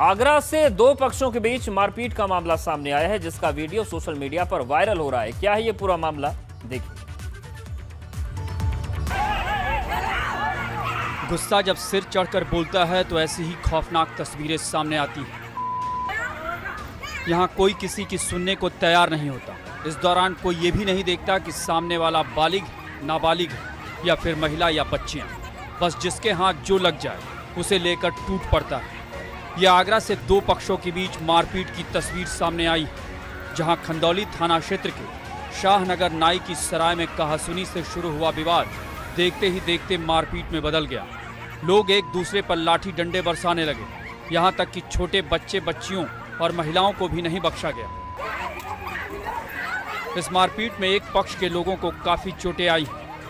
आगरा से दो पक्षों के बीच मारपीट का मामला सामने आया है, जिसका वीडियो सोशल मीडिया पर वायरल हो रहा है। क्या है ये पूरा मामला, देखिए। गुस्सा जब सिर चढ़कर बोलता है तो ऐसी ही खौफनाक तस्वीरें सामने आती हैं। यहाँ कोई किसी की सुनने को तैयार नहीं होता। इस दौरान कोई ये भी नहीं देखता कि सामने वाला बालिग, नाबालिग या फिर महिला या बच्चियाँ। बस जिसके हाथ जो लग जाए उसे लेकर टूट पड़ता है। यह आगरा से दो पक्षों के बीच मारपीट की तस्वीर सामने आई, जहां खंदौली थाना क्षेत्र के शाहनगर नाई की सराय में कहासुनी से शुरू हुआ विवाद देखते ही देखते मारपीट में बदल गया। लोग एक दूसरे पर लाठी डंडे बरसाने लगे, यहां तक कि छोटे बच्चे, बच्चियों और महिलाओं को भी नहीं बख्शा गया। इस मारपीट में एक पक्ष के लोगों को काफी चोटें आई।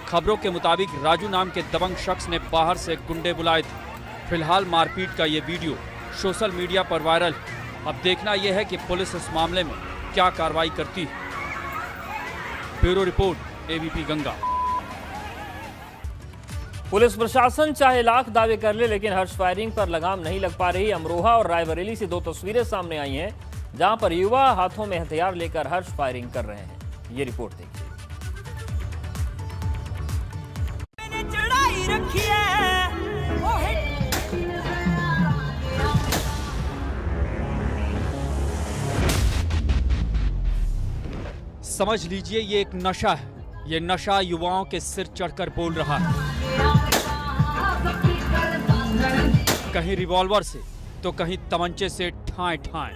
खबरों के मुताबिक राजू नाम के दबंग शख्स ने बाहर से गुंडे बुलाए थे। फिलहाल मारपीट का ये वीडियो सोशल मीडिया पर वायरल। अब देखना यह है कि पुलिस इस मामले में क्या कार्रवाई करती है। Bureau report, ABP Ganga. Police प्रशासन चाहे लाख दावे कर ले, लेकिन हर्ष फायरिंग पर लगाम नहीं लग पा रही। अमरोहा और रायबरेली से दो तस्वीरें सामने आई हैं, जहां पर युवा हाथों में हथियार लेकर हर्ष फायरिंग कर रहे हैं। ये रिपोर्ट देखिए। समझ लीजिए ये एक नशा है। ये नशा युवाओं के सिर चढ़कर बोल रहा है। कहीं रिवॉल्वर से तो कहीं तमंचे से ठाए ठाए।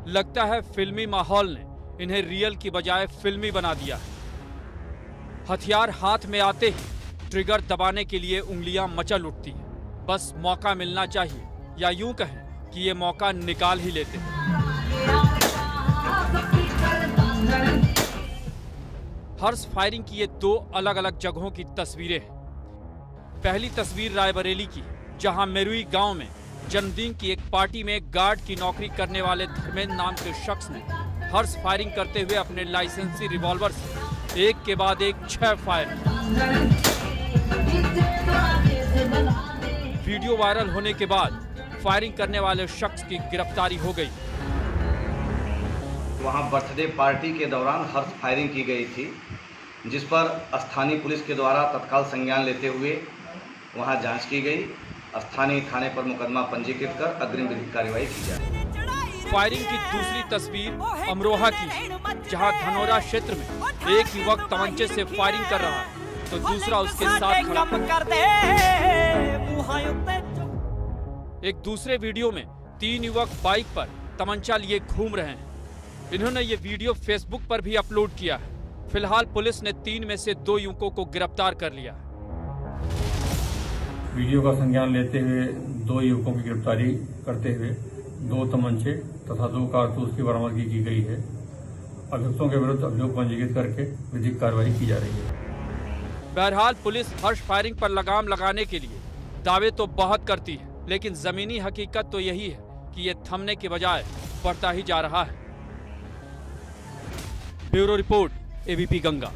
लगता है फिल्मी माहौल ने इन्हें रियल की बजाय फिल्मी बना दिया है। हथियार हाथ में आते ही ट्रिगर दबाने के लिए उंगलियां मचल उठती हैं। बस मौका मिलना चाहिए, या यूं कहें कि ये मौका निकाल ही लेते हैं। हर्ष फायरिंग की ये दो अलग अलग जगहों की तस्वीरें हैं। पहली तस्वीर रायबरेली की, जहां मेरुई गांव में जन्मदिन की एक पार्टी में गार्ड की नौकरी करने वाले धर्मेंद्र नाम के शख्स ने हर्ष फायरिंग करते हुए अपने लाइसेंसी रिवॉल्वर से एक के बाद एक 6 फायर। वीडियो वायरल होने के बाद फायरिंग करने वाले शख्स की गिरफ्तारी हो गई। वहां बर्थडे पार्टी के दौरान हर्ष फायरिंग की गई थी, जिस पर स्थानीय पुलिस के द्वारा तत्काल संज्ञान लेते हुए वहां जांच की गई। स्थानीय थाने पर मुकदमा पंजीकृत कर अग्रिम विधिक कार्रवाई की जाए। फायरिंग की दूसरी तस्वीर अमरोहा की, जहां धनौरा क्षेत्र में एक युवक तमंचे से फायरिंग कर रहा है तो दूसरा उसके साथ खड़ा। एक दूसरे वीडियो में 3 युवक बाइक पर तमंचा लिए घूम रहे हैं। इन्होंने ये वीडियो फेसबुक पर भी अपलोड किया है। फिलहाल पुलिस ने 3 में से 2 युवकों को गिरफ्तार कर लिया। वीडियो का संज्ञान लेते हुए 2 युवकों की गिरफ्तारी करते हुए 2 तमंचे तथा 2 कारतूस की बरामदगी की गई है। अभियुक्तों के विरुद्ध अभियोग पंजीकृत करके विधिक कार्रवाई की जा रही है। बहरहाल पुलिस हर्ष फायरिंग पर लगाम लगाने के लिए दावे तो बहुत करती है, लेकिन जमीनी हकीकत तो यही है कि ये थमने के बजाय बढ़ता ही जा रहा है। Bureau report, ABP Ganga.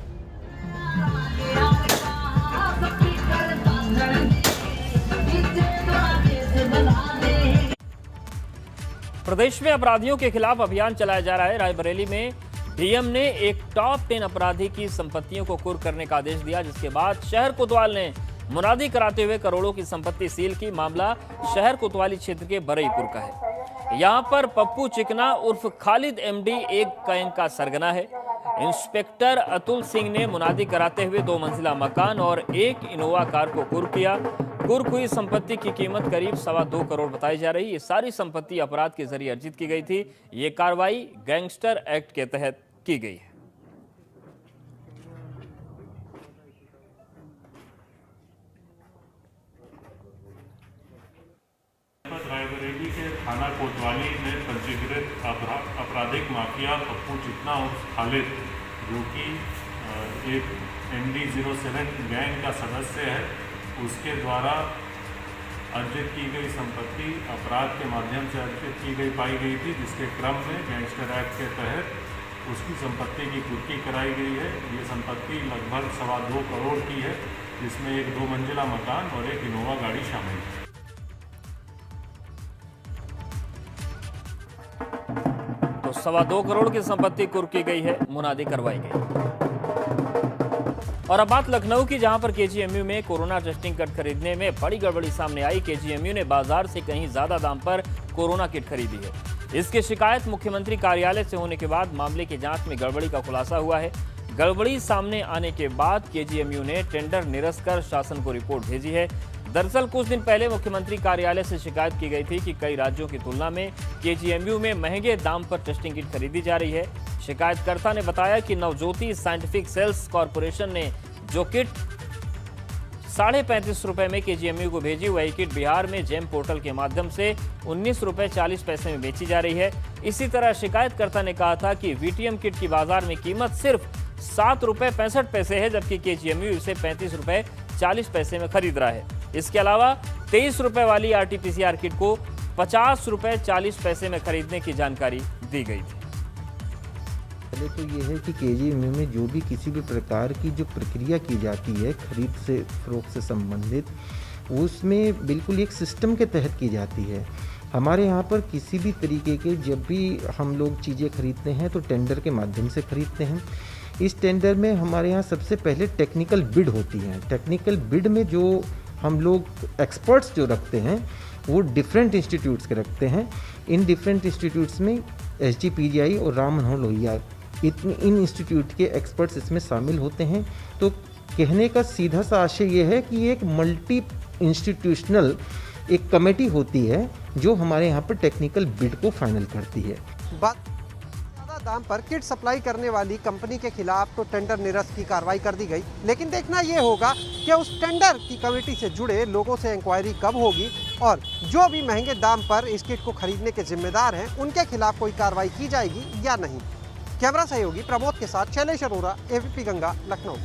प्रदेश में अपराधियों के खिलाफ अभियान चलाया जा रहा है। रायबरेली में डीएम ने एक टॉप 10 अपराधी की संपत्तियों को कुर्क करने का आदेश दिया, जिसके बाद शहर कोतवाल ने मुनादी कराते हुए करोड़ों की संपत्ति सील की। मामला शहर कोतवाली क्षेत्र के बरईपुर का है। यहां पर पप्पू चिकना उर्फ खालिद एमडी एक गैंग का सरगना है। इंस्पेक्टर अतुल सिंह ने मुनादी कराते हुए 2 मंजिला मकान और एक इनोवा कार को कुर्क किया। कुर्क हुई संपत्ति की कीमत करीब 2.25 करोड़ बताई जा रही है। ये सारी संपत्ति अपराध के जरिए अर्जित की गई थी। ये कार्रवाई गैंगस्टर एक्ट के तहत की गई है। रायबरेली के थाना कोतवाली में पंजीकृत आपराधिक माफिया पप्पू चिकना और खालिद, जो कि एक MD07 गैंग का सदस्य है, उसके द्वारा अर्जित की गई संपत्ति अपराध के माध्यम से अर्जित की गई पाई गई थी, जिसके क्रम में गैंगस्टर एक्ट के तहत उसकी संपत्ति की कुर्की कराई गई है। ये संपत्ति लगभग 2.25 करोड़ की है, जिसमें एक 2 मंजिला मकान और एक इनोवा गाड़ी शामिल है। तो 2.25 करोड़ की संपत्ति कुर्की गई है, मुनादी करवाई गई। और अब बात लखनऊ की, जहां पर केजीएमयू में कोरोना टेस्टिंग किट खरीदने में बड़ी गड़बड़ी सामने आई। केजीएमयू ने बाजार से कहीं ज्यादा दाम पर कोरोना किट खरीदी है। इसकी शिकायत मुख्यमंत्री कार्यालय से होने के बाद मामले की जांच में गड़बड़ी का खुलासा हुआ है। गड़बड़ी सामने आने के बाद केजीएमयू ने टेंडर निरस्त कर शासन को रिपोर्ट भेजी है। दरअसल कुछ दिन पहले मुख्यमंत्री कार्यालय से शिकायत की गई थी कि कई राज्यों की तुलना में केजीएमयू में महंगे दाम पर टेस्टिंग किट खरीदी जा रही है। शिकायतकर्ता ने बताया कि नवज्योति साइंटिफिक सेल्स कॉरपोरेशन ने जो किट 35.5 रुपए में केजीएमयू को भेजी, वही किट बिहार में जेम पोर्टल के माध्यम से 19 रुपए 40 पैसे में बेची जा रही है। इसी तरह शिकायतकर्ता ने कहा था कि वीटीएम किट की बाजार में कीमत सिर्फ 7 रुपए 65 पैसे है, जबकि केजीएमयू इसे 35 रुपए 40 पैसे में खरीद रहा है। इसके अलावा 23 रुपए वाली आरटीपीसीआर किट को 50 रुपए 40 पैसे में खरीदने की जानकारी दी गई थी। पहले तो ये है कि केजीएमयू में जो भी किसी भी प्रकार की जो प्रक्रिया की जाती है खरीद से फरोख्त से संबंधित, उसमें बिल्कुल एक सिस्टम के तहत की जाती है। हमारे यहाँ पर किसी भी तरीके के जब भी हम लोग चीज़ें खरीदते हैं तो टेंडर के माध्यम से खरीदते हैं। इस टेंडर में हमारे यहाँ सबसे पहले टेक्निकल बिड होती है। टेक्निकल बिड में जो हम लोग एक्सपर्ट्स जो रखते हैं वो डिफरेंट इंस्टीट्यूट्स के रखते हैं। इन डिफरेंट इंस्टीट्यूट्स में SGPGI और राम मनोहर लोहिया इन इंस्टीट्यूट के एक्सपर्ट्स इसमें शामिल होते हैं। तो कहने का सीधा सा आशय ये है कि एक मल्टी इंस्टीट्यूशनल एक कमेटी होती है जो हमारे यहाँ पर टेक्निकल बिड को फाइनल करती है। ज़्यादा दाम पर किट सप्लाई करने वाली कंपनी के खिलाफ तो टेंडर निरस्त की कार्रवाई कर दी गई, लेकिन देखना ये होगा कि उस टेंडर की कमेटी से जुड़े लोगों से इंक्वायरी कब होगी और जो भी महंगे दाम पर इस किट को खरीदने के जिम्मेदार हैं उनके खिलाफ कोई कार्रवाई की जाएगी या नहीं। कैमरा सहयोगी प्रमोद के साथ शैलेश अरोरा, ABP गंगा, लखनऊ।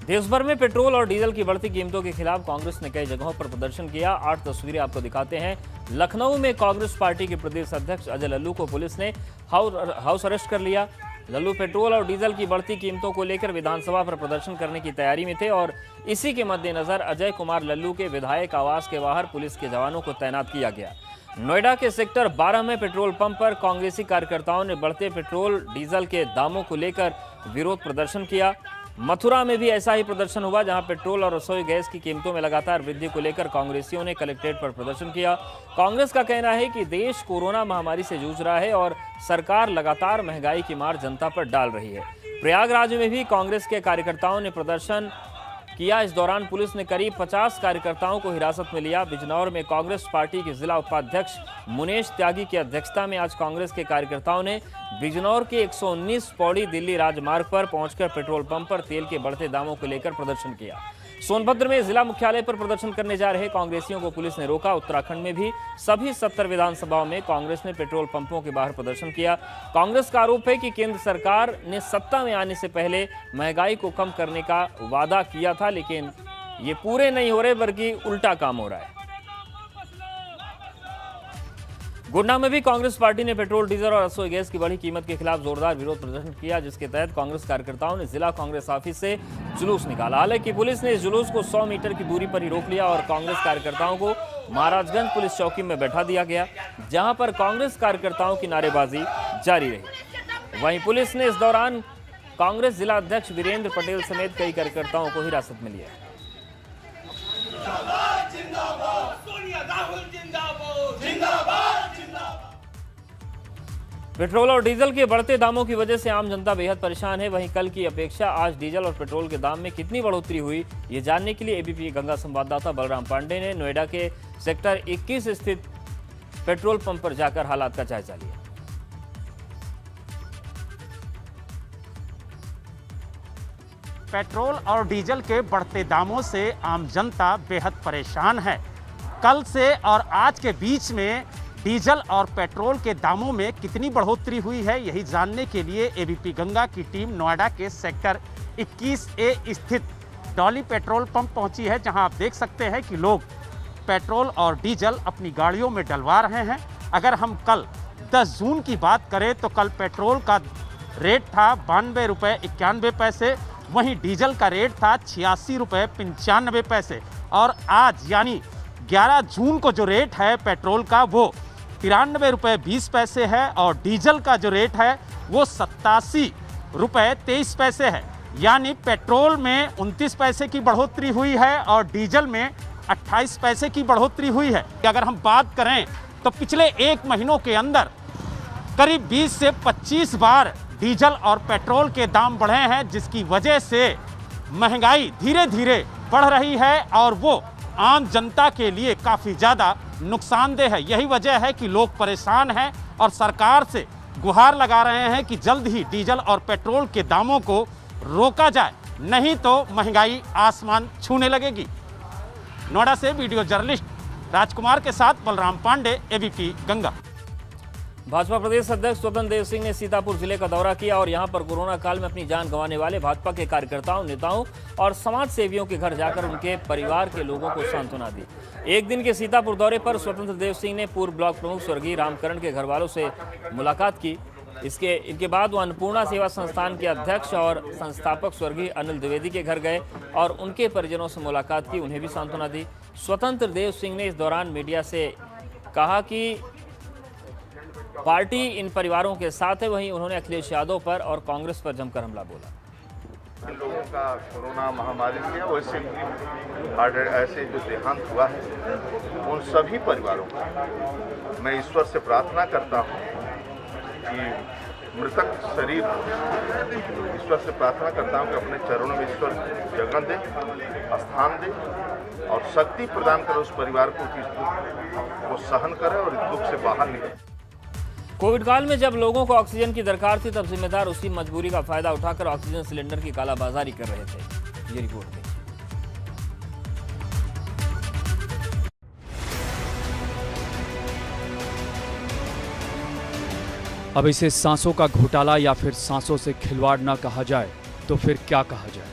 देश भर में पेट्रोल और डीजल की बढ़ती कीमतों के खिलाफ कांग्रेस ने कई जगहों पर प्रदर्शन किया। 8 तस्वीरें आपको दिखाते हैं। लखनऊ में कांग्रेस पार्टी के प्रदेश अध्यक्ष अजय लल्लू को पुलिस ने हाउस अरेस्ट कर लिया। लल्लू पेट्रोल और डीजल की बढ़ती कीमतों को लेकर विधानसभा पर प्रदर्शन करने की तैयारी में थे और इसी के मद्देनजर अजय कुमार लल्लू के विधायक आवास के बाहर पुलिस के जवानों को तैनात किया गया। नोएडा के सेक्टर 12 में पेट्रोल पंप पर कांग्रेसी कार्यकर्ताओं ने बढ़ते पेट्रोल डीजल के दामों को लेकर विरोध प्रदर्शन किया। मथुरा में भी ऐसा ही प्रदर्शन हुआ, जहां पेट्रोल और रसोई गैस की कीमतों में लगातार वृद्धि को लेकर कांग्रेसियों ने कलेक्ट्रेट पर प्रदर्शन किया। कांग्रेस का कहना है कि देश कोरोना महामारी से जूझ रहा है और सरकार लगातार महंगाई की मार जनता पर डाल रही है। प्रयागराज में भी कांग्रेस के कार्यकर्ताओं ने प्रदर्शन किया। इस दौरान पुलिस ने करीब 50 कार्यकर्ताओं को हिरासत में लिया। बिजनौर में कांग्रेस पार्टी के जिला उपाध्यक्ष मुनेश त्यागी की अध्यक्षता में आज कांग्रेस के कार्यकर्ताओं ने बिजनौर के 119 पौड़ी दिल्ली राजमार्ग पर पहुंचकर पेट्रोल पंप पर तेल के बढ़ते दामों को लेकर प्रदर्शन किया। सोनभद्र में जिला मुख्यालय पर प्रदर्शन करने जा रहे कांग्रेसियों को पुलिस ने रोका। उत्तराखंड में भी सभी 70 विधानसभाओं में कांग्रेस ने पेट्रोल पंपों के बाहर प्रदर्शन किया। कांग्रेस का आरोप है कि केंद्र सरकार ने सत्ता में आने से पहले महंगाई को कम करने का वादा किया था, लेकिन ये पूरे नहीं हो रहे बल्कि उल्टा काम हो रहा है। गोड्डा में भी कांग्रेस पार्टी ने पेट्रोल, डीजल और रसोई गैस की बढ़ी कीमत के खिलाफ जोरदार विरोध प्रदर्शन किया, जिसके तहत कांग्रेस कार्यकर्ताओं ने जिला कांग्रेस ऑफिस से जुलूस निकाला। हालांकि पुलिस ने इस जुलूस को 100 मीटर की दूरी पर ही रोक लिया और कांग्रेस कार्यकर्ताओं को महाराजगंज पुलिस चौकी में बैठा दिया गया, जहां पर कांग्रेस कार्यकर्ताओं की नारेबाजी जारी रही। वहीं पुलिस ने इस दौरान कांग्रेस जिला अध्यक्ष वीरेंद्र पटेल समेत कई कार्यकर्ताओं को हिरासत में लिया। पेट्रोल और डीजल के बढ़ते दामों की वजह से आम जनता बेहद परेशान है। वहीं कल की अपेक्षा आज डीजल और पेट्रोल के दाम में कितनी बढ़ोतरी हुई, ये जानने के लिए ABP गंगा संवाददाता बलराम पांडे ने नोएडा के सेक्टर 21 स्थित पेट्रोल पंप पर जाकर हालात का जायजा लिया। पेट्रोल और डीजल के बढ़ते दामों से आम जनता बेहद परेशान है। कल से और आज के बीच में डीजल और पेट्रोल के दामों में कितनी बढ़ोतरी हुई है, यही जानने के लिए ABP गंगा की टीम नोएडा के सेक्टर 21A स्थित डॉली पेट्रोल पंप पहुंची है, जहां आप देख सकते हैं कि लोग पेट्रोल और डीजल अपनी गाड़ियों में डलवा रहे हैं। अगर हम कल 10 जून की बात करें तो कल पेट्रोल का रेट था 92 रुपये 91 पैसे, वहीं डीजल का रेट था 86 रुपये 95 पैसे और आज यानी 11 जून को जो रेट है पेट्रोल का वो 93 रुपये 20 पैसे है और डीजल का जो रेट है वो 87 रुपये 23 पैसे है। यानी पेट्रोल में 29 पैसे की बढ़ोतरी हुई है और डीजल में 28 पैसे की बढ़ोतरी हुई है। अगर हम बात करें तो पिछले 1 महीनों के अंदर करीब 20 से 25 बार डीजल और पेट्रोल के दाम बढ़े हैं, जिसकी वजह से महंगाई धीरे धीरे बढ़ रही है और वो आम जनता के लिए काफ़ी ज़्यादा नुकसानदेह है। यही वजह है कि लोग परेशान हैं और सरकार से गुहार लगा रहे हैं कि जल्द ही डीजल और पेट्रोल के दामों को रोका जाए, नहीं तो महंगाई आसमान छूने लगेगी। नोएडा से वीडियो जर्नलिस्ट राजकुमार के साथ बलराम पांडे, एबीपी गंगा। भाजपा प्रदेश अध्यक्ष स्वतंत्र देव सिंह ने सीतापुर जिले का दौरा किया और यहां पर कोरोना काल में अपनी जान गंवाने वाले भाजपा के कार्यकर्ताओं, नेताओं और समाज सेवियों के घर जाकर उनके परिवार के लोगों को सांत्वना दी। एक दिन के सीतापुर दौरे पर स्वतंत्र देव सिंह ने पूर्व ब्लॉक प्रमुख स्वर्गीय रामकरण के घर वालों से मुलाकात की। इनके बाद वो अन्नपूर्णा सेवा संस्थान के अध्यक्ष और संस्थापक स्वर्गीय अनिल द्विवेदी के घर गए और उनके परिजनों से मुलाकात की, उन्हें भी सांत्वना दी। स्वतंत्र देव सिंह ने इस दौरान मीडिया से कहा कि पार्टी इन परिवारों के साथ है, वहीं उन्होंने अखिलेश यादव पर और कांग्रेस पर जमकर हमला बोला। लोगों का कोरोना महामारी से वैसे हार्ट ऐसे जो देहांत हुआ है उन सभी परिवारों का मैं ईश्वर से प्रार्थना करता हूँ कि मृतक शरीर ईश्वर से प्रार्थना करता हूँ कि अपने चरणों में ईश्वर जगह दे, स्थान दे और शक्ति प्रदान करे उस परिवार को कि वो सहन करे और इस दुख से बाहर निकले। कोविड काल में जब लोगों को ऑक्सीजन की दरकार थी तब जिम्मेदार उसी मजबूरी का फायदा उठाकर ऑक्सीजन सिलेंडर की कालाबाजारी कर रहे थे। ये रिपोर्ट देखिए। अब इसे सांसों का घोटाला या फिर सांसों से खिलवाड़ ना कहा जाए तो फिर क्या कहा जाए,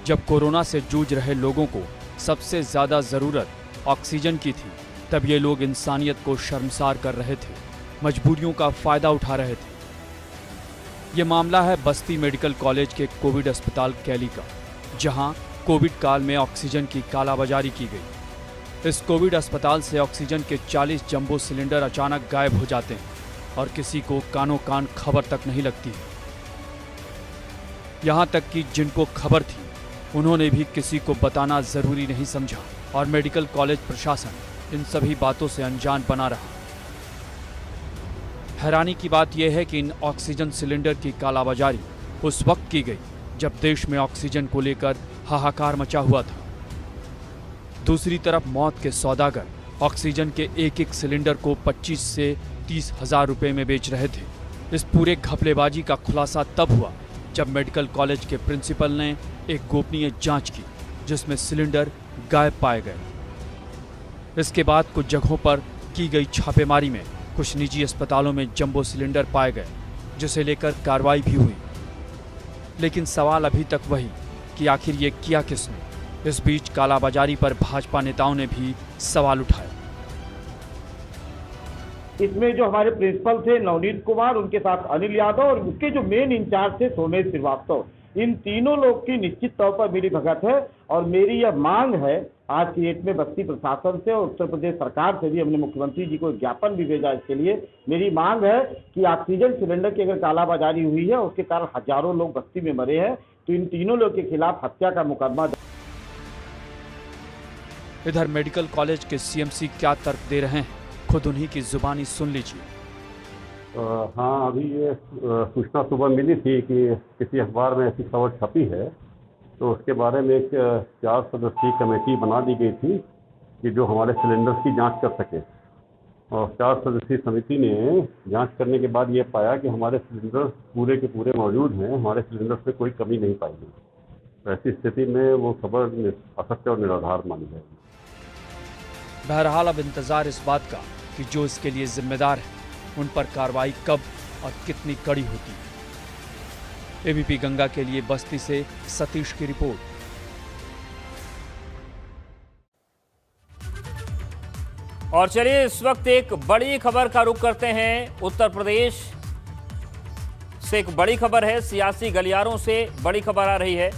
जब कोरोना से जूझ रहे लोगों को सबसे ज्यादा जरूरत ऑक्सीजन की थी तब ये लोग इंसानियत को शर्मसार कर रहे थे, मजबूरियों का फायदा उठा रहे थे। ये मामला है बस्ती मेडिकल कॉलेज के कोविड अस्पताल कैली का, जहां कोविड काल में ऑक्सीजन की कालाबाजारी की गई। इस कोविड अस्पताल से ऑक्सीजन के 40 जंबो सिलेंडर अचानक गायब हो जाते हैं और किसी को कानों कान खबर तक नहीं लगती है। यहां तक कि जिनको खबर थी उन्होंने भी किसी को बताना जरूरी नहीं समझा और मेडिकल कॉलेज प्रशासन इन सभी बातों से अनजान बना रहा। हैरानी की बात यह है कि इन ऑक्सीजन सिलेंडर की कालाबाजारी उस वक्त की गई जब देश में ऑक्सीजन को लेकर हाहाकार मचा हुआ था। दूसरी तरफ मौत के सौदागर ऑक्सीजन के एक एक सिलेंडर को 25 से 30 हजार रुपए में बेच रहे थे। इस पूरे घपलेबाजी का खुलासा तब हुआ जब मेडिकल कॉलेज के प्रिंसिपल ने एक गोपनीय जांच की जिसमें सिलेंडर गायब पाए गए। इसके बाद कुछ जगहों पर की गई छापेमारी में कुछ निजी अस्पतालों में जंबो सिलेंडर पाए गए, जिसे लेकर कार्रवाई भी हुई। लेकिन सवाल अभी तक वही कि आखिर ये किया किसने। इस बीच कालाबाजारी पर भाजपा नेताओं ने भी सवाल उठाए। इसमें जो हमारे प्रिंसिपल थे नवनीत कुमार, उनके साथ अनिल यादव और उसके जो मेन इंचार्ज थे सोमेश श्रीवास्तव, इन तीनों लोग की निश्चित तौर पर मेरी भगत है और मेरी यह मांग है आज की डेट में बस्ती प्रशासन से और उत्तर प्रदेश सरकार से भी हमने मुख्यमंत्री जी को ज्ञापन भी भेजा। इसके लिए मेरी मांग है कि ऑक्सीजन सिलेंडर की अगर कालाबाजारी हुई है उसके कारण हजारों लोग बस्ती में मरे हैं तो इन तीनों लोग के खिलाफ हत्या का मुकदमा। इधर मेडिकल कॉलेज के सीएमसी क्या तर्क दे रहे हैं, खुद उन्हीं की जुबानी सुन लीजिए। हाँ, अभी ये सूचना सुबह मिली थी कि किसी अखबार में ऐसी खबर छपी है, तो उसके बारे में एक 4 सदस्यीय कमेटी बना दी गई थी कि जो हमारे सिलेंडर्स की जांच कर सके। और 4 सदस्यीय समिति ने जांच करने के बाद ये पाया कि हमारे सिलेंडर पूरे के पूरे मौजूद हैं, हमारे सिलेंडर्स में कोई कमी नहीं पाई गई। तो ऐसी स्थिति में वो खबर असत्य और निराधार मानी जाएगी। बहरहाल अब इंतजार इस बात का कि जो इसके लिए जिम्मेदार है उन पर कार्रवाई कब और कितनी कड़ी होती है। एबीपी गंगा के लिए बस्ती से सतीश की रिपोर्ट। और चलिए इस वक्त एक बड़ी खबर का रुख करते हैं। उत्तर प्रदेश से एक बड़ी खबर है, सियासी गलियारों से बड़ी खबर आ रही है।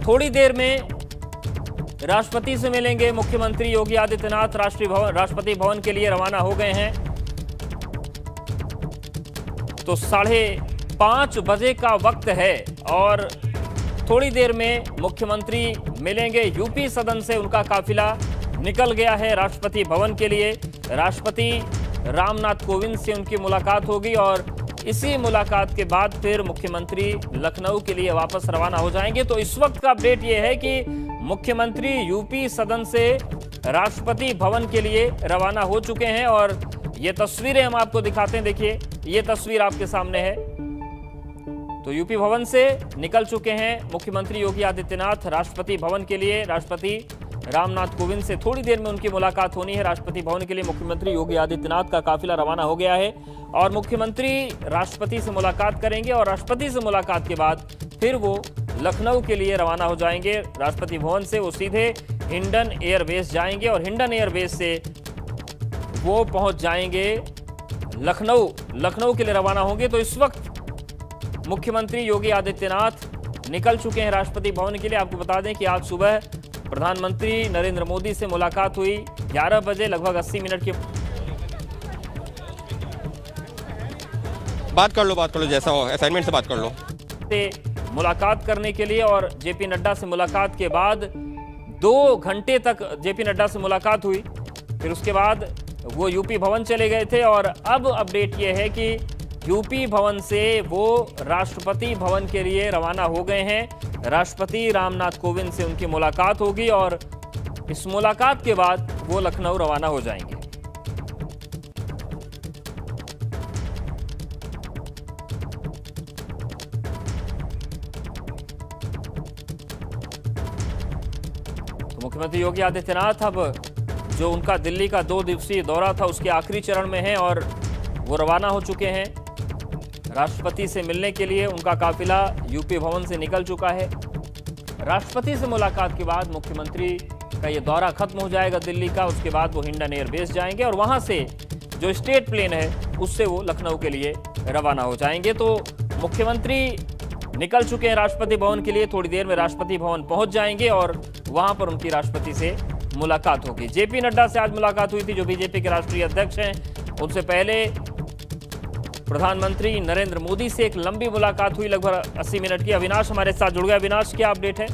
थोड़ी देर में राष्ट्रपति से मिलेंगे मुख्यमंत्री योगी आदित्यनाथ। राष्ट्रपति भवन के लिए रवाना हो गए हैं। तो 5:30 बजे का वक्त है और थोड़ी देर में मुख्यमंत्री मिलेंगे। यूपी सदन से उनका काफिला निकल गया है राष्ट्रपति भवन के लिए। राष्ट्रपति रामनाथ कोविंद से उनकी मुलाकात होगी और इसी मुलाकात के बाद फिर मुख्यमंत्री लखनऊ के लिए वापस रवाना हो जाएंगे। तो इस वक्त का अपडेट यह है कि मुख्यमंत्री यूपी सदन से राष्ट्रपति भवन के लिए रवाना हो चुके हैं और ये तस्वीरें हम आपको दिखाते हैं। देखिए, ये तस्वीर आपके सामने है। तो यूपी भवन से निकल चुके हैं मुख्यमंत्री योगी आदित्यनाथ राष्ट्रपति भवन के लिए। राष्ट्रपति रामनाथ कोविंद से थोड़ी देर में उनकी मुलाकात होनी है। राष्ट्रपति भवन के लिए मुख्यमंत्री योगी आदित्यनाथ का काफिला रवाना हो गया है और मुख्यमंत्री राष्ट्रपति से मुलाकात करेंगे और राष्ट्रपति से मुलाकात के बाद फिर वो लखनऊ के लिए रवाना हो जाएंगे। राष्ट्रपति भवन से वो सीधे हिंडन एयरबेस जाएंगे और हिंडन एयरबेस से वो पहुंच जाएंगे लखनऊ के लिए रवाना होंगे। तो इस वक्त मुख्यमंत्री योगी आदित्यनाथ निकल चुके हैं राष्ट्रपति भवन के लिए। आपको बता दें कि आज सुबह प्रधानमंत्री नरेंद्र मोदी से मुलाकात हुई 11 बजे, लगभग 80 मिनट की बात कर लो जैसा हो, असाइनमेंट से बात कर लो। मुलाकात करने के लिए और जेपी नड्डा से मुलाकात के बाद 2 घंटे तक जेपी नड्डा से मुलाकात हुई। फिर उसके बाद वो यूपी भवन चले गए थे और अब अपडेट ये है कि यूपी भवन से वो राष्ट्रपति भवन के लिए रवाना हो गए हैं। राष्ट्रपति रामनाथ कोविंद से उनकी मुलाकात होगी और इस मुलाकात के बाद वो लखनऊ रवाना हो जाएंगे। तो मुख्यमंत्री योगी आदित्यनाथ अब जो उनका दिल्ली का 2 दिवसीय दौरा था उसके आखिरी चरण में है और वो रवाना हो चुके हैं। राष्ट्रपति से मिलने के लिए उनका काफिला यूपी भवन से निकल चुका है। राष्ट्रपति से मुलाकात के बाद मुख्यमंत्री का ये दौरा खत्म हो जाएगा दिल्ली का। उसके बाद वो हिंडन एयरबेस जाएंगे और वहां से जो स्टेट प्लेन है उससे वो लखनऊ के लिए रवाना हो जाएंगे। तो मुख्यमंत्री निकल चुके हैं राष्ट्रपति भवन के लिए। थोड़ी देर में राष्ट्रपति भवन पहुंच जाएंगे और वहां पर उनकी राष्ट्रपति से मुलाकात होगी। जेपी नड्डा से आज मुलाकात हुई थी, जो बीजेपी के राष्ट्रीय अध्यक्ष हैं। उनसे पहले प्रधानमंत्री नरेंद्र मोदी से एक लंबी मुलाकात हुई, लगभग 80 मिनट की। अविनाश हमारे साथ जुड़ गया। अविनाश, क्या अपडेट है?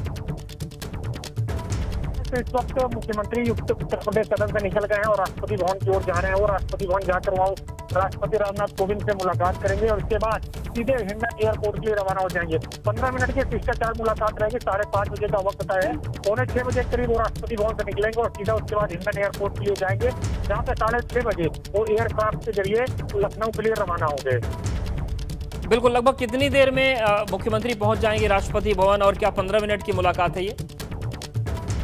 इस वक्त मुख्यमंत्री उत्तर प्रदेश सदन से निकल गए हैं और राष्ट्रपति भवन की ओर जा रहे हैं। वो राष्ट्रपति भवन जाकर वहाँ राष्ट्रपति रामनाथ कोविंद से मुलाकात करेंगे और इसके बाद सीधे हिंडन एयरपोर्ट के लिए रवाना हो जाएंगे। 15 मिनट की शिष्टाचार मुलाकात रहेगी। 5:30 बजे का वक्त तय है। 5:45 बजे के करीब वो राष्ट्रपति भवन से निकलेंगे और सीधा उसके बाद हिंडन एयरपोर्ट के लिए जाएंगे, जहाँ पे 6:30 बजे वो एयरक्राफ्ट के जरिए लखनऊ के लिए रवाना होंगे। बिल्कुल, लगभग कितनी देर में मुख्यमंत्री पहुंच जाएंगे राष्ट्रपति भवन और क्या 15 मिनट की मुलाकात है ये?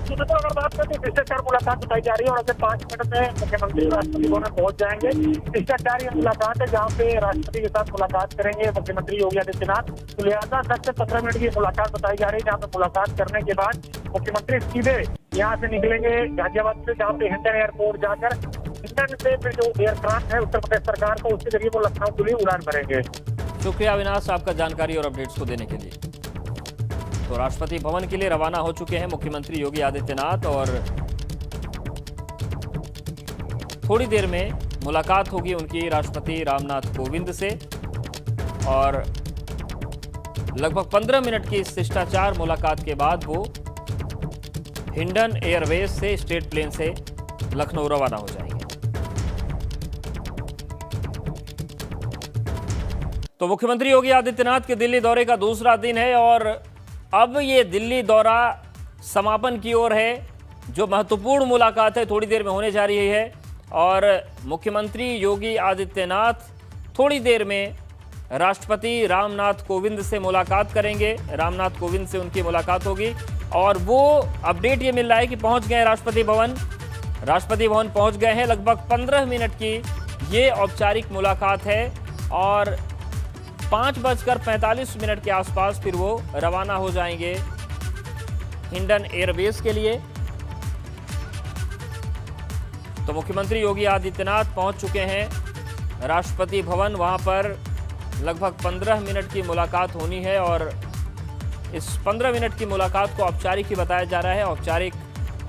तो अगर बात करें तो शिष्टाचार मुलाकात बताई जा रही है और अगर 5 मिनट में मुख्यमंत्री राष्ट्रपति भवन पहुंच जाएंगे। शिष्टाचार ये मुलाकात है जहां पे राष्ट्रपति के साथ मुलाकात करेंगे मुख्यमंत्री योगी आदित्यनाथ। तो लिहाजा 10 से 15 मिनट की मुलाकात बताई जा रही है, जहाँ पे मुलाकात करने के बाद मुख्यमंत्री सीधे यहाँ से निकलेंगे गाजियाबाद से, जहाँ पे हिंडन एयरपोर्ट जाकर हिंडन से फिर जो एयरक्राफ्ट है उत्तर प्रदेश सरकार को, उसके जरिए वो लखनऊ के लिए उड़ान भरेंगे। शुक्रिया अविनाश आपका जानकारी और अपडेट्स को देने के लिए। तो राष्ट्रपति भवन के लिए रवाना हो चुके हैं मुख्यमंत्री योगी आदित्यनाथ और थोड़ी देर में मुलाकात होगी उनकी राष्ट्रपति रामनाथ कोविंद से और लगभग 15 मिनट की शिष्टाचार मुलाकात के बाद वो हिंडन एयरवेज से स्टेट प्लेन से लखनऊ रवाना हो जाएंगे। तो मुख्यमंत्री योगी आदित्यनाथ के दिल्ली दौरे का दूसरा दिन है और अब ये दिल्ली दौरा समापन की ओर है। जो महत्वपूर्ण मुलाकात है थोड़ी देर में होने जा रही है और मुख्यमंत्री योगी आदित्यनाथ थोड़ी देर में राष्ट्रपति रामनाथ कोविंद से मुलाकात करेंगे। रामनाथ कोविंद से उनकी मुलाकात होगी और वो अपडेट ये मिल रहा है कि पहुंच गए राष्ट्रपति भवन पहुंच गए हैं। लगभग 15 मिनट की ये औपचारिक मुलाकात है और 5:45 के आसपास फिर वो रवाना हो जाएंगे हिंडन एयरबेस के लिए। तो मुख्यमंत्री योगी आदित्यनाथ पहुंच चुके हैं राष्ट्रपति भवन। वहां पर लगभग 15 मिनट की मुलाकात होनी है और इस 15 मिनट की मुलाकात को औपचारिक ही बताया जा रहा है। औपचारिक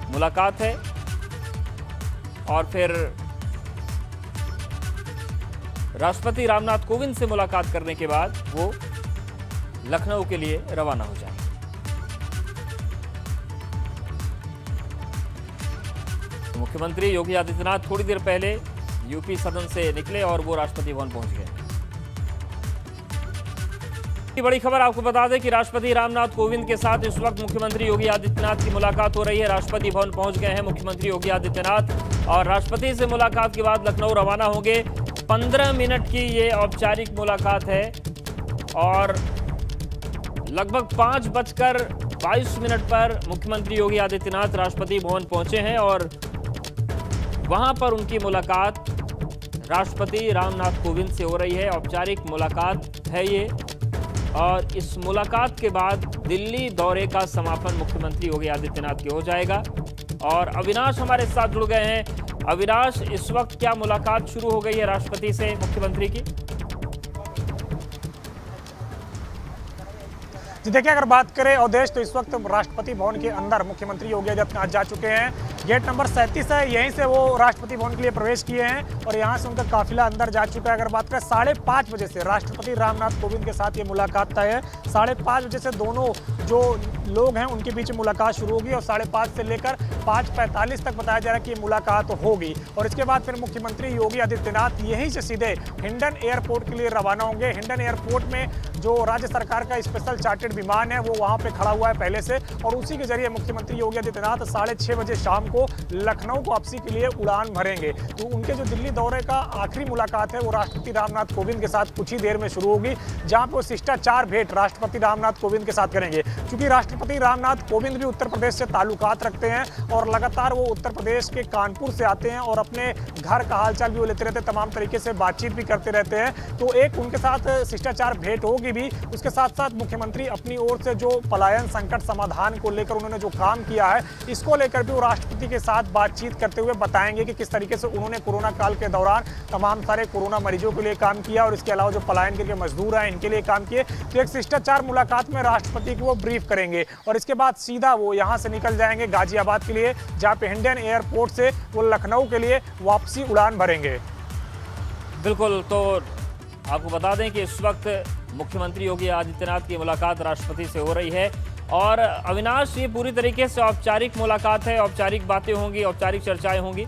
मुलाकात है और फिर राष्ट्रपति रामनाथ कोविंद से मुलाकात करने के बाद वो लखनऊ के लिए रवाना हो जाएंगे। तो मुख्यमंत्री योगी आदित्यनाथ थोड़ी देर पहले यूपी सदन से निकले और वो राष्ट्रपति भवन पहुंच गए। बड़ी खबर आपको बता दें कि राष्ट्रपति रामनाथ कोविंद के साथ इस वक्त मुख्यमंत्री योगी आदित्यनाथ की मुलाकात हो रही है। राष्ट्रपति भवन पहुंच गए हैं मुख्यमंत्री योगी आदित्यनाथ और राष्ट्रपति से मुलाकात के बाद लखनऊ रवाना होंगे। 15 मिनट की ये औपचारिक मुलाकात है और लगभग 5:22 पर मुख्यमंत्री योगी आदित्यनाथ राष्ट्रपति भवन पहुंचे हैं और वहां पर उनकी मुलाकात राष्ट्रपति रामनाथ कोविंद से हो रही है। औपचारिक मुलाकात है ये और इस मुलाकात के बाद दिल्ली दौरे का समापन मुख्यमंत्री योगी आदित्यनाथ के हो जाएगा। और अविनाश हमारे साथ जुड़ गए हैं। अविनाश, इस वक्त क्या मुलाकात शुरू हो गई है राष्ट्रपति से मुख्यमंत्री की? जी देखिए, अगर बात करें अवधेश तो इस वक्त राष्ट्रपति भवन के अंदर मुख्यमंत्री योगी आदित्यनाथ जा चुके हैं। गेट नंबर 37 है, यहीं से वो राष्ट्रपति भवन के लिए प्रवेश किए हैं और यहाँ से उनका काफिला अंदर जा चुका है। अगर बात करें 5:30 बजे से राष्ट्रपति रामनाथ कोविंद के साथ ये मुलाकात तय है। 5:30 बजे से दोनों जो लोग हैं उनके बीच मुलाकात शुरू होगी और 5:30 से लेकर 5:45 तक बताया जा रहा है कि ये मुलाकात होगी। और इसके बाद फिर मुख्यमंत्री योगी आदित्यनाथ यहीं से सीधे हिंडन एयरपोर्ट के लिए रवाना होंगे। हिंडन एयरपोर्ट में जो राज्य सरकार का स्पेशल चार्टर्ड विमान है वो वहां पे खड़ा हुआ है पहले से और उसी के जरिए मुख्यमंत्री योगी आदित्यनाथ 6:30 बजे शाम को लखनऊ को वापसी के लिए उड़ान भरेंगे। तो उनके जो दिल्ली दौरे का आखिरी मुलाकात है वो राष्ट्रपति रामनाथ कोविंद के साथ कुछ ही देर में शुरू होगी, जहां पे वो शिष्टाचार भेंट राष्ट्रपति रामनाथ कोविंद के साथ करेंगे। क्योंकि राष्ट्रपति रामनाथ कोविंद भी उत्तर प्रदेश से ताल्लुकात रखते हैं और लगातार वो उत्तर प्रदेश के कानपुर से आते हैं और अपने घर का हालचाल भी वो लेते रहते हैं, तमाम तरीके से बातचीत भी करते रहते हैं। तो एक उनके साथ शिष्टाचार भेंट होगी भी। उसके साथ साथ मुख्यमंत्री अपनी ओर से जो पलायन संकट समाधान को लेकर उन्होंने जो काम किया है इसको लेकर भी वो राष्ट्रपति के साथ बातचीत करते हुए बताएंगे कि किस तरीके से उन्होंने कोरोना काल के दौरान तमाम सारे कोरोना मरीजों के लिए काम किया और इसके अलावा जो पलायन करके मजदूर हैं इनके लिए काम किए। तो एक शिष्टाचार मुलाकात में राष्ट्रपति को वो ब्रीफ करेंगे और इसके बाद सीधा वो यहाँ से निकल जाएंगे गाजियाबाद के लिए, जहाँ पे हिंडन एयरपोर्ट से वो लखनऊ के लिए वापसी उड़ान भरेंगे। बिल्कुल, तो आपको बता दें कि इस वक्त मुख्यमंत्री योगी आदित्यनाथ की मुलाकात राष्ट्रपति से हो रही है और अविनाश, ये पूरी तरीके से औपचारिक मुलाकात है, औपचारिक बातें होंगी, औपचारिक चर्चाएं होंगी।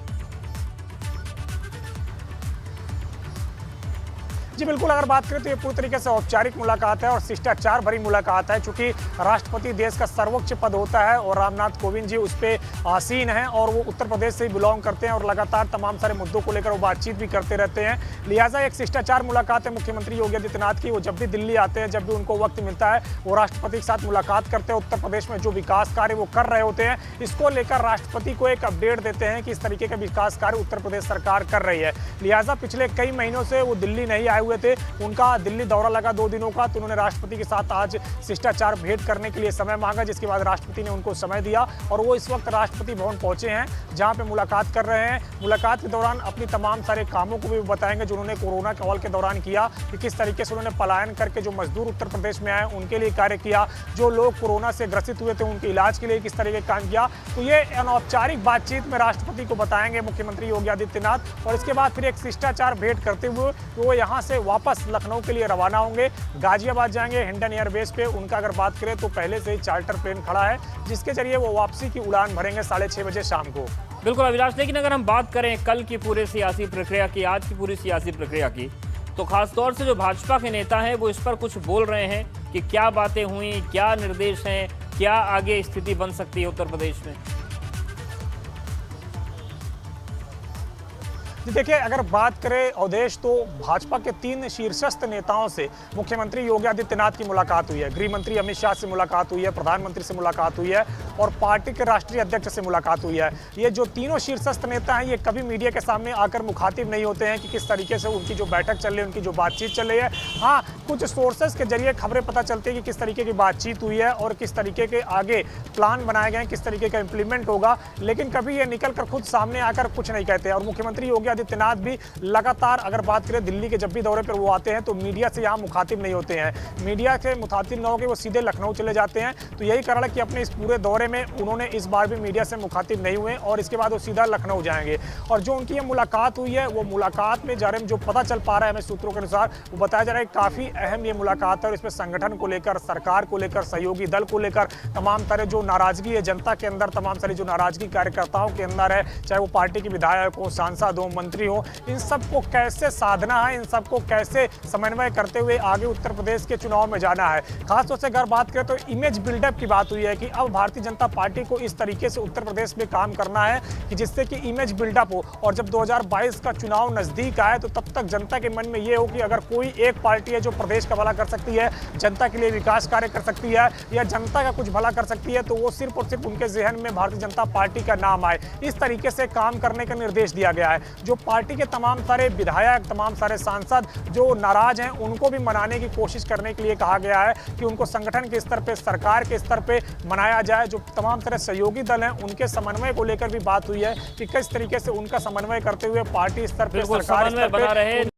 जी बिल्कुल, अगर बात करें तो ये पूरी तरीके से औपचारिक मुलाकात है और शिष्टाचार भरी मुलाकात है। चूंकि राष्ट्रपति देश का सर्वोच्च पद होता है और रामनाथ कोविंद जी उस पर आसीन हैं और वो उत्तर प्रदेश से ही बिलोंग करते हैं और लगातार तमाम सारे मुद्दों को लेकर वो बातचीत भी करते रहते हैं। लिहाजा एक शिष्टाचार मुलाकात है मुख्यमंत्री योगी आदित्यनाथ की। वो जब भी दिल्ली आते हैं, जब भी उनको वक्त मिलता है, वो राष्ट्रपति के साथ मुलाकात करते हैं। उत्तर प्रदेश में जो विकास कार्य वो कर रहे होते हैं इसको लेकर राष्ट्रपति को एक अपडेट देते हैं कि इस तरीके का विकास कार्य उत्तर प्रदेश सरकार कर रही है। लिहाजा पिछले कई महीनों से वो दिल्ली नहीं आए हुए थे, उनका दिल्ली दौरा लगा 2 दिनों का, तो उन्होंने राष्ट्रपति के साथ आज शिष्टाचार भेंट करने के लिए समय मांगा, जिसके बाद राष्ट्रपति ने उनको समय दिया और वो इस वक्त राष्ट्रपति भवन पहुंचे हैं, जहां पे मुलाकात कर रहे हैं। मुलाकात के दौरान अपनी तमाम सारे कामों को भी बताएंगे जो उन्होंने कोरोना काल के दौरान किया, कि किस तरीके से उन्होंने पलायन करके जो मजदूर उत्तर प्रदेश में आए उनके लिए कार्य किया, जो लोग कोरोना से ग्रसित हुए थे उनके इलाज के लिए किस तरीके काम किया। तो ये अनौपचारिक बातचीत में राष्ट्रपति को बताएंगे मुख्यमंत्री योगी आदित्यनाथ और इसके बाद फिर एक शिष्टाचार भेंट करते हुए वो यहाँ से वापस लखनऊ के लिए रवाना होंगे, गाजियाबाद जाएंगे हिंडन एयरबेस पे। उनका अगर बात करें तो पहले से ही चार्टर प्लेन खड़ा है जिसके जरिए वो वापसी की उड़ान भरेंगे 6:30 बजे शाम को। बिल्कुल अविनाश, लेकिन अगर हम बात करें कल की पूरी सियासी प्रक्रिया की, आज की पूरी सियासी प्रक्रिया की, तो खासतौर से जो भाजपा के नेता हैं वो इस पर कुछ बोल रहे हैं कि क्या बातें हुई, क्या निर्देश हैं, क्या आगे स्थिति बन सकती है उत्तर प्रदेश में। देखिए, अगर बात करें अवधेश, तो भाजपा के 3 शीर्षस्थ नेताओं से मुख्यमंत्री योगी आदित्यनाथ की मुलाकात हुई है, गृह मंत्री अमित शाह से मुलाकात हुई है, प्रधानमंत्री से मुलाकात हुई है और पार्टी के राष्ट्रीय अध्यक्ष से मुलाकात हुई है। ये जो तीनों शीर्षस्थ नेता हैं, ये कभी मीडिया के सामने आकर मुखातिब नहीं होते हैं कि किस तरीके से उनकी जो बैठक चल रही है, उनकी जो बातचीत चल रही है। हाँ, कुछ सोर्सेस के जरिए खबरें पता चलती है कि किस तरीके की बातचीत हुई है और किस तरीके के आगे प्लान बनाए गए हैं, किस तरीके का इंप्लीमेंट होगा, लेकिन कभी ये निकल कर खुद सामने आकर कुछ नहीं कहते। और मुख्यमंत्री योगी आदित्यनाथ भी लगातार, अगर बात करें दिल्ली के जब भी दौरे पर वो आते हैं तो मीडिया से यहाँ मुखातिब नहीं होते हैं। मीडिया से मुखातिब न होकर वो सीधे लखनऊ चले जाते हैं। तो यही कारण है कि अपने इस पूरे दौरे में उन्होंने इस बार भी मीडिया से मुखातिब नहीं हुए और इसके बाद वो सीधा लखनऊ जाएंगे। और जो उनकी ये मुलाकात हुई है, वो मुलाकात में जा रहे जो पता चल पा रहा है हमें सूत्रों के अनुसार, वो बताया जा रहा है काफ़ी अहम ये मुलाकात है और इसमें संगठन को लेकर, सरकार को लेकर, सहयोगी दल को लेकर तमाम तरह जो नाराजगी है जनता के अंदर, तमाम सारी जो नाराजगी कार्यकर्ताओं के अंदर है, चाहे वो पार्टी के विधायक हो, सांसद हो, मंत्री हो, इन सबको कैसे साधना है, इन सबको कैसे समन्वय करते हुए आगे उत्तर प्रदेश के चुनाव में जाना है। खासतौर से अगर बात करें तो इमेज बिल्डअप की बात हुई है कि अब भारतीय जनता पार्टी को इस तरीके से उत्तर प्रदेश में काम करना है कि जिससे कि इमेज बिल्डअप हो और जब 2022 का चुनाव नजदीक आए तो तब तक जनता के मन में ये हो कि अगर कोई एक पार्टी है जो प्रदेश का भला कर सकती है, जनता के लिए विकास कार्य कर सकती है या जनता का कुछ भला कर सकती है, तो वो सिर्फ और सिर्फ उनके जहन में भारतीय जनता पार्टी का नाम आए। इस तरीके से काम करने का निर्देश दिया गया है। जो पार्टी के तमाम सारे विधायक, तमाम सारे सांसद जो नाराज हैं, उनको भी मनाने की कोशिश करने के लिए कहा गया है कि उनको संगठन के स्तर पे, सरकार के स्तर पे मनाया जाए। जो तमाम तरह सहयोगी दल हैं, उनके समन्वय को लेकर भी बात हुई है कि किस तरीके से उनका समन्वय करते हुए पार्टी स्तर पे, सरकार स्तर पे